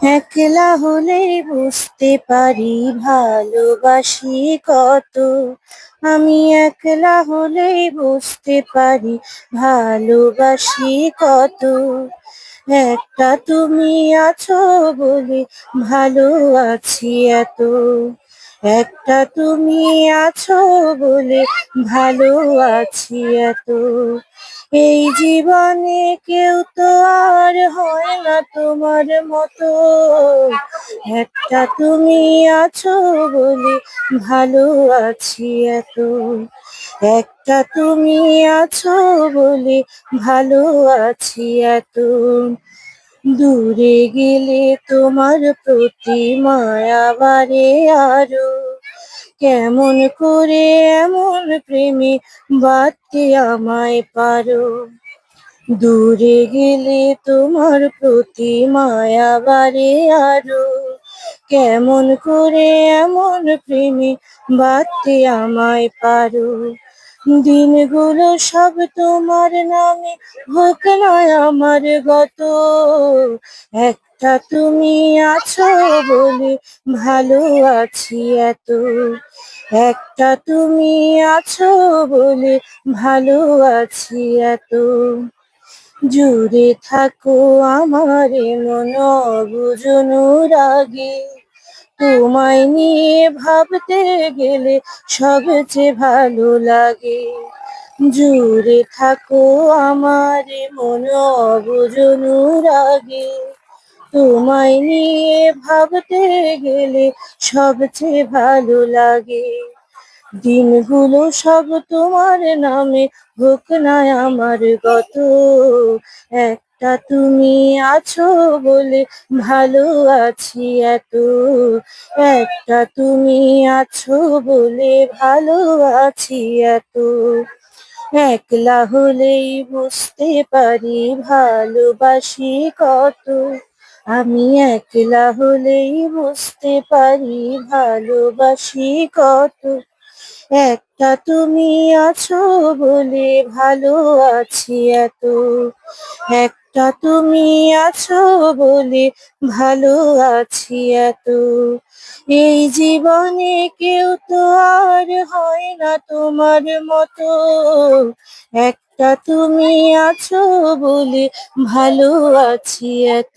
একলা হলেই বুঝতে পারি ভালোবাসি কত। আমি একলা হলেই বুঝতে পারি ভালোবাসি কত। একটা তুমি আছো বলে ভালো আছি এত। একটা তুমি আছো বলে ভালো আছি এত। এই জীবনে কেউ তো আর হয় না তোমার মতো। একটা তুমি আছো বলে ভালো আছি এত। একটা তুমি আছো বলে ভালো আছি এত। দূরে গেলে তোমার প্রতি মায়া বাড়ে আরো। কেমন করে এমন প্রেমে বাঁধতে আমায় পারো। দূরে গেলে তোমার প্রতি মায়া বাড়ে আরো। কেমন করে এমন প্রেমে বাঁধতে আমায় পারো। দিনগুলো সব তোমার নামে হোক নয় আমার গত। একটা তুমি আছো বলে ভালো আছি এত। একটা তুমি আছো বলে ভালো আছি এত। জুড়ে থাকো আমার মন অবুঝ রাগে। তোমায় নিয়ে ভাবতে গেলে সবচেয়ে ভালো লাগে। জুড়ে থাকো আমার মন অবুঝ রাগে। তোমায় নিয়ে ভাবতে গেলে সবচেয়ে ভালো লাগে। দিনগুলো সব তোমার নামে হোক না আমার গত। একটা তুমি আছো বলে ভালো আছি এত। একটা তুমি আছো বলে ভালো আছি এত। একলা হলেই বুঝতে পারি ভালোবাসি কত। আমি একলা হলেই বুঝতে পারি ভালোবাসি কত। একটা তুমি আছো বলে ভালো আছি এত। একটা তুমি আছো বলে ভালো আছি এত। এই জীবনে কেউ তো আর হয় না তোমার মতো। একটা তুমি আছো বলে ভালো আছি এত।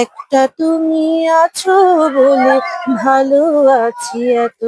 একটা তুমি আছো বলে ভালো আছি এত।